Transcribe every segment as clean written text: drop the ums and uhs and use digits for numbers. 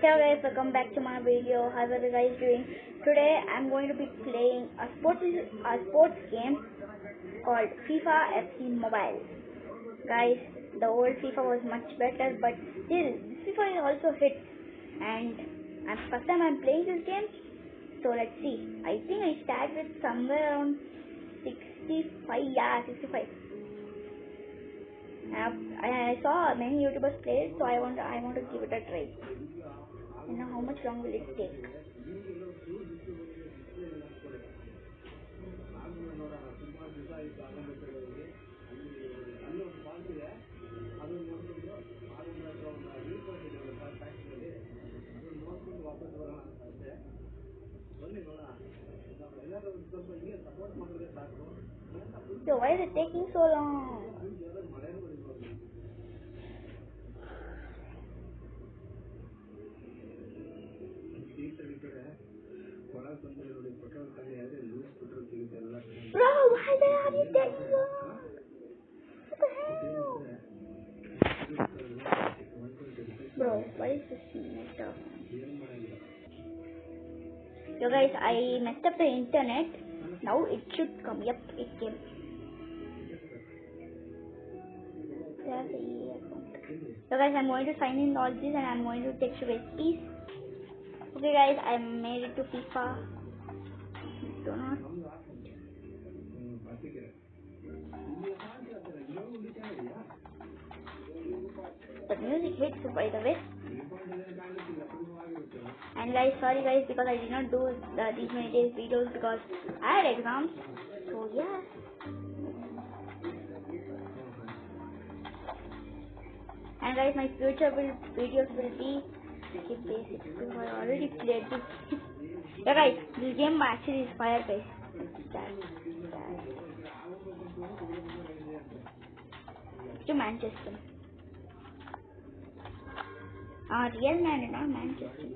Hello guys, welcome back to my video. How are you guys doing? Today I'm going to be playing a sports game called FIFA FC Mobile. Guys, the old FIFA was much better, but still this FIFA is also hit, and first time I'm playing this game. So let's see. I think I started somewhere around 65. Yeah, 65. I saw many YouTubers play it, so I want to give it a try. You know how much long will it take? So why is it taking so long? Bro, why are you taking so long? What the hell? Bro, why is this messed up? So guys, I messed up the internet. Now it should come. Yep, it came. So guys, I'm going to sign in all this and I'm going to text recipes. Okay guys, I made it to FIFA. Do not. The music hits, by the way. And guys, sorry guys, because I did not do these many days videos because I had exams. So yeah. And guys, my future videos will be basics because I already played this. Yeah guys, this game actually is fire guys. To Manchester. Real Man, not Manchester.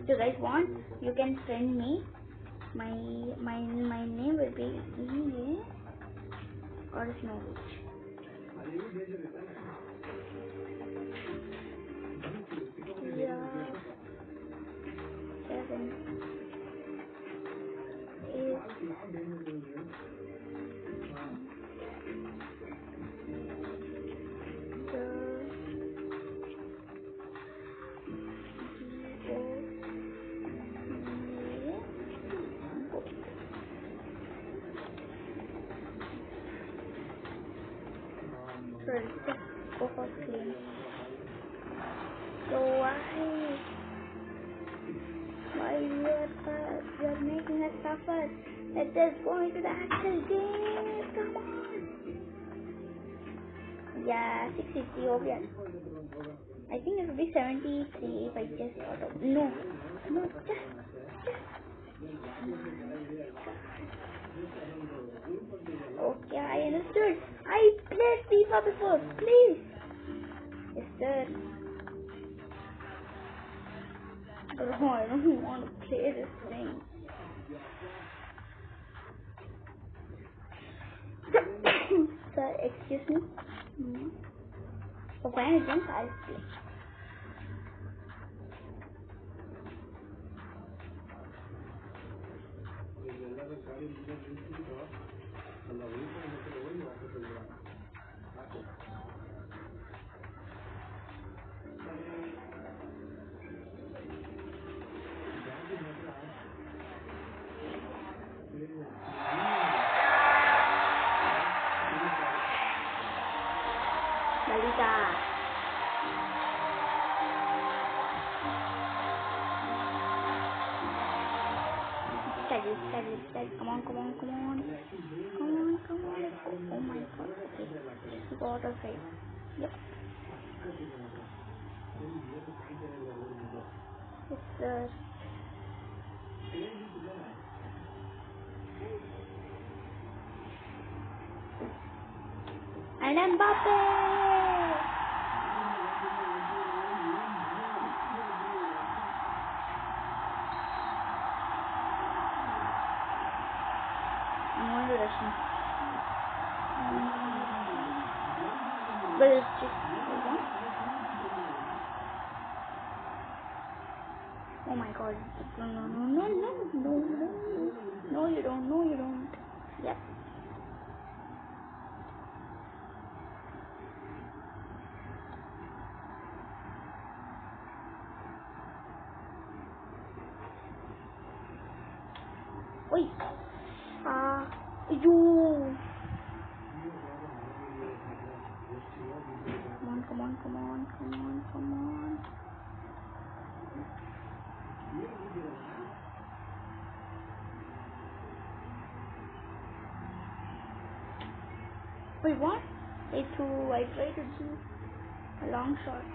So guys want, you can send me. My name will be Email or Snovich. Yeah. 7 8 Sorry, just go for clean. So why you're making us suffer? Let's just go into the actual game. Come on. Yeah, 650 obvious. I think it will be 73 if I just thought of. No, just. Okay, I understood. I played FIFA before. Please. Yes, sir. Bro, I don't want to play this thing. Sir, excuse me. For fine against I'll play. Malita. Steady. Come on. Let's go. Oh my god. Okay. Go out of sight. Yep. Yes, sir. And Mbappe! I'm going to rush him. Well, just one. Oh my god. No, you don't. Yep. Wait. You. Come on. Wait, what? I tried to do a long shot.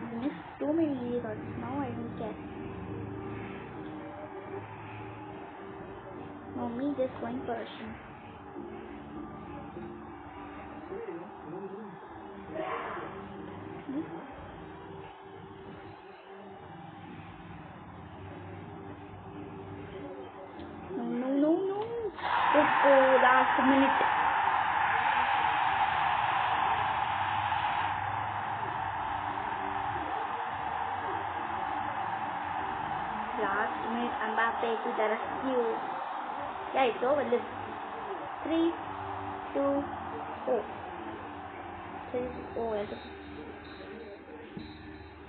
I missed too many shots. Now I don't care. No, me just going for a shot. No. Oh, last minute. Mbappe to the rescue. Yeah, it's over. 3, 2, 4. 3, 4.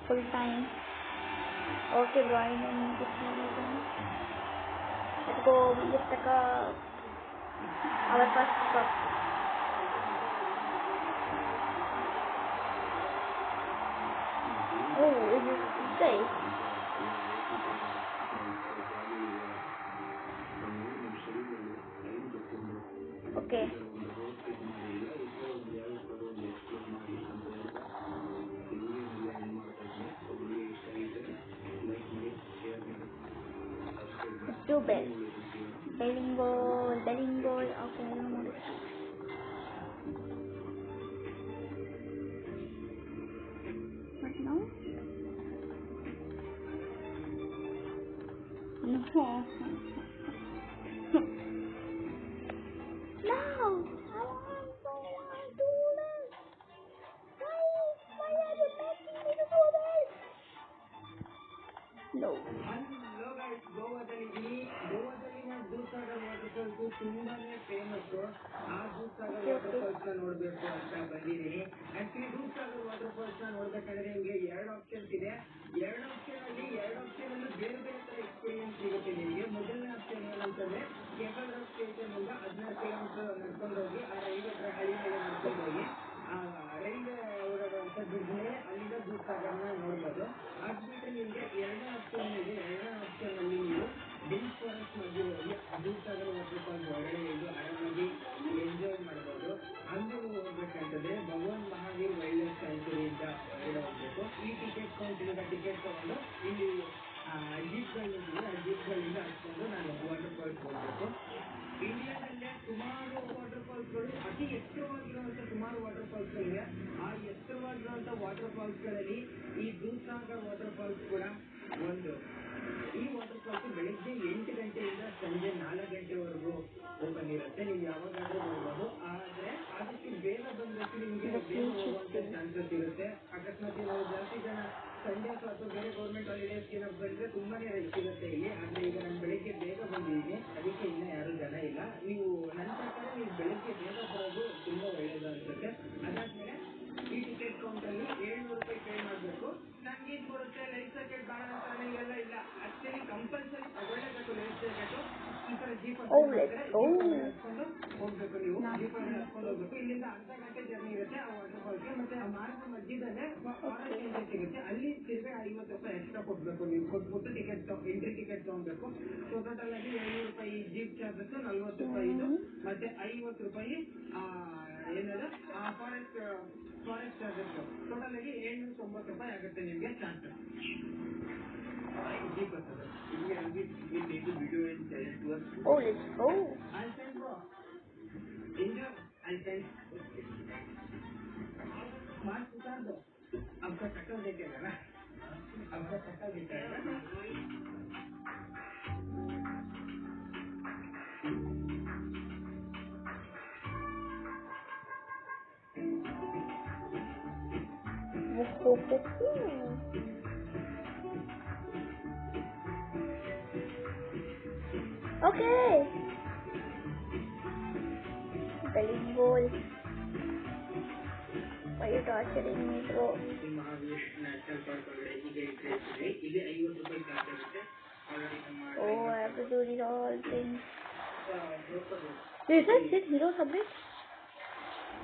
Full time. Okay, bro. I need to see. Let's go. We just took our first cup. Oh, is this safe? Okay. Let's do bell. Belling goal. Okay, I don't want it. What now? No. No! I want to do this! Why are you making me to do this? No. ಗೋವಾದಲ್ಲಿ ನಾವು Dudhsagar waterfalls ತುಂಬಾನೇ famous. ಆ Dudhsagar waterfalls ನ ನೋಡ್ಬೇಕು ಅಂತ ಬಂದಿದ್ದೀನಿ. Actually Dudhsagar waterfalls ನ ನೋಡ್ಬೇಕಂದ್ರೆ ನಿಮ್ಗೆ 2 ಆಪ್ಷನ್ಸ್ ಇದೆ. 2 ಆಪ್ಷನ್ ಅಲ್ಲಿ ಬೇರೆ ತರ ಎಕ್ಸ್ಪೀರಿಯನ್ಸ್ ಸಿಗುತ್ತೆ ನಿಮಗೆ. ಮೊದಲನೇ ಆಪ್ಷನ್ ಏನಂತಂದ್ರೆ ಕೇಬಲ್ ರಾಕ್ ಸ್ಟೇಷನ್ ಇಂದ 16 ಕಿಲೋಮೀಟರ್ ನಡ್ಕೊಂಡು ಹೋಗಿ ಆ ರೈಲ್ವೆ ಹಳಿ ಮೇಲೆ ನಡ್ಕೊಂಡು ಹೋಗಿ ರೈಲ್ವೆ ಹೋಗುವಂತ ಬ್ರಿಡ್ಜ್ ಮೇಲೆ ಅಲ್ಲಿಂದ ದೂಧಸಾಗರ್ನ ನೋಡ್ಬೋದು. ಅದು ಬಿಟ್ಟರೆ ನಿಮಗೆ 2ನೇ ಆಪ್ಷನ್ ಇದೆ. 2ನೇ ಆಪ್ಷನ್ ಅಲ್ಲಿ ನೀವು ಡೆನ್ಸ್ ಫಾರೆಸ್ಟ್ ಮಧ್ಯೆ ಹೋಗಿ ದೂಧಸಾಗರ್ ವಾಟರ್ಫಾಲ್ಸ್ ಹೊರಗಡೆ ಇದು ಆರಾಮಾಗಿ ಎಂಜಾಯ್ ಮಾಡ್ಬೋದು. ಅಲ್ಲಿ ಹೋಗ್ಬೇಕಂತಂದ್ರೆ ಭಗವಾನ್ ಮಹಾವೀರ್ ವೈಲ್ಡ್ ಲೈಫ್ ಸ್ಯಾಂಕ್ಚುರಿ ಅಂತ ಹೊರಗಡೆ ಹೋಗ್ಬೇಕು. ಈ ಟಿಕೆಟ್ ಕೌಂಟರಿಂದ ಟಿಕೆಟ್ ತಗೊಂಡು ಇಲ್ಲಿ ಜೀಪ್ಗಳಿಂದ ಹಚ್ಕೊಂಡು ನಾನು ವಾಟರ್ಫಾಲ್ಸ್ ಹೋಗ್ಬೇಕು. ಇಂಡಿಯಾದಲ್ಲೇ ಸುಮಾರು ವಾಟರ್ಫಾಲ್ಸ್ಗಳು, ಅತಿ ಎತ್ತರವಾಗಿರುವಂತ ಸುಮಾರು ವಾಟರ್ಫಾಲ್ಸ್ಗಳಿವೆ. ಆ ಎತ್ತರವಾಗಿರುವಂತ ವಾಟರ್ಫಾಲ್ಸ್ಗಳಲ್ಲಿ ಈ ದೂಧಸಾಗರ್ ವಾಟರ್ಫಾಲ್ಸ್ ಕೂಡ ಒಂದು. ಈ ವಾಟರ್ಫಾಲ್ಸ್ ಬೆಳಿಗ್ಗೆ 8 ಗಂಟೆಯಿಂದ ಸಂಜೆ 4 ಗಂಟೆವರೆಗೂ ಓಪನ್ ಇರುತ್ತೆ. ನೀವು ಯಾವಾಗಾದ್ರೂ ನೋಡ್ಬೋದು. ಆದ್ರೆ ಅದಕ್ಕೆ ಬೇಗ ಬಂದಷ್ಟು ನಿಮಗೆ ಬೇಗ ಹೋಗುವಂತ ಚಾನ್ಸಸ್ ಇರುತ್ತೆ. ಅಕಸ್ಮಾತ್ ನಾವು ಜಾಸ್ತಿ ಜನ ಸಂಡೇಸ್ ಅಥವಾ ಬೇರೆ ಗೌರ್ಮೆಂಟ್ ಹಾಲಿಡೇಸ್ಗೆ ನಾವು ಬಂದ್ರೆ ತುಂಬಾನೇ ರಶ್ ಇರುತ್ತೆ ಇಲ್ಲಿ. ಆದ್ರೆ ಈಗ ನಾನು ಬೆಳಿಗ್ಗೆ ಬೇಗ ಬಂದಿದ್ದೀನಿ, ಅದಕ್ಕೆ ಇನ್ನ ಯಾರು ಜನ ಇಲ್ಲ. ನೀವು ನನ್ನ ಪ್ರಕಾರ ನೀವು ಬೆಳಿಗ್ಗೆ ಬೇಗ ಬರೋದು ತುಂಬಾ ಒಳ್ಳೇದು ಅನ್ಸುತ್ತೆ. ಅದಾದ್ಮೇಲೆ ಈ ಟಿಕೆಟ್ ಕೌಂಟಲ್ಲಿ 700 ರೂಪಾಯಿ ಪೇ ಮಾಡಬೇಕು. ಸಂಗೀತ ಬರುತ್ತೆ, ಲೈಫ್ ಜಾಕೆಟ್ ಬೇಡ ಅಂತ ಇವೆಲ್ಲ ಇಲ್ಲ. ಆಕ್ಚುಲಿ ಕಂಪಲ್ಸರಿ ತಗೊಳ್ಳೇಬೇಕು ಲೈಫ್ ಜಾಕೆಟ್. ಈ ತರ ಜೀಪ್ ಹತ್ಕೊಂಡು ಹೋಗ್ಬೇಕು. ನೀವು ಜೀಪ್ ಹತ್ಕೊಂಡು ಹೋಗ್ಬೇಕು. ಇಲ್ಲಿಂದ ಅರ್ಧ ಗಂಟೆ ಜರ್ನಿ ಇರುತ್ತೆ ಆ ವಾಟರ್ಫಾಲ್ಸ್ಗೆ. ಮತ್ತೆ ಆ ಮಾರ್ಗ ಮಧ್ಯದಲ್ಲೇ ಫಾರೆಸ್ಟ್ ಏರಿಯಾ ಸಿಗುತ್ತೆ. ಅಲ್ಲಿ ತಿರ್ಗಿ 50 ರೂಪಾಯಿ ಎಕ್ಸ್ಟ್ರಾ ಕೊಡ್ಬೇಕು. ನೀವು ಕೊಟ್ಬಿಟ್ಟು ಎಂಟ್ರಿ ಟಿಕೆಟ್ ತಗೊಬೇಕು. ಸೊ ಟೋಟಲ್ ಆಗಿ 700 ರೂಪಾಯಿ ಜೀಪ್ ಚಾರ್ಜಸ್, 40 ರೂಪಾಯಿ ಇದು, ಮತ್ತೆ 50 ರೂಪಾಯಿ ಏನದು ಫಾರೆಸ್ಟ್ ಚಾರ್ಜಸ್. ಟೋಟಲ್ ಆಗಿ 790 ರೂಪಾಯಿ ಆಗುತ್ತೆ ನಿಮಗೆ ಚಾರ್ಜ್. ಜೀಪ್ ಬರ್ತದೆ. video and send it to us. Oh, let's go. I'll send, bro. Enjoy. I'll send. Marks उतार दो. आपका शक्ल देखेगा ना. ಅರ್ಧ ಕಟ್ಟಾಗಿತ್ತು. Okay. Belly bowl. Why are you torturing me, bro? Mahavir national park ಒಳಗಡೆ ಈಗ ಎಂಟ್ರೆನ್ಸ್ ಇದೆ. ಇಲ್ಲಿ 50 ರೂಪಾಯಿ ಚಾರ್ಜ್ ಆಗುತ್ತೆ. ಆಲ್ರೆಡಿ ನಮ್ಮ Oh, I have to do these all things. Broker Is this hero subject?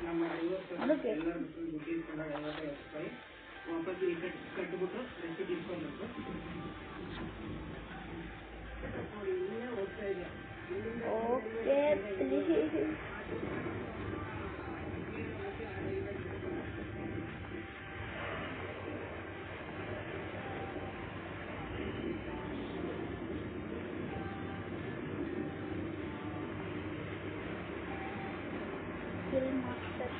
ನಮ್ಮ ಡ್ರೈವರ್ಸ್ Okay. ಎಲ್ಲರೂ ದುಡ್ಡು ಇಸ್ಕೊಂಡು 50 ರೂಪಾಯಿ ವಾಪಸ್ ಇಲ್ಲಿ ಕಟ್ಬಿಟ್ಟು ರೆಸಿಟ್ ಇಸ್ಕೊಂಡ್ಬಿಟ್ಟು ನೋಡಿ ಇಲ್ಲೇ ಹೋಗ್ತಾ ಇದೆ. Okay, please. Skill master.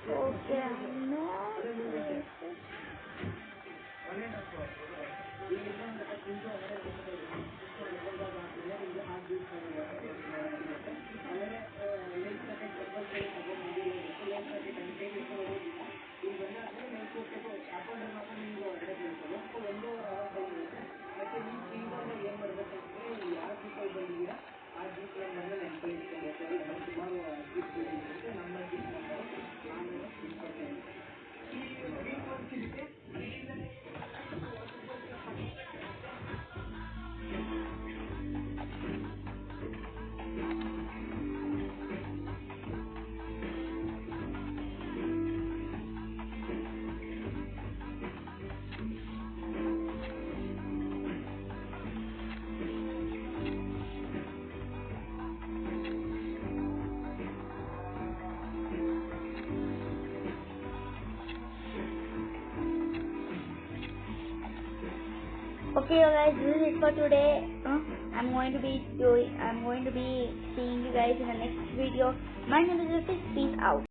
Okay, no. Okay, guys, this is it for today. I'm going to be seeing you guys in the next video. My name is Rafik. Peace out.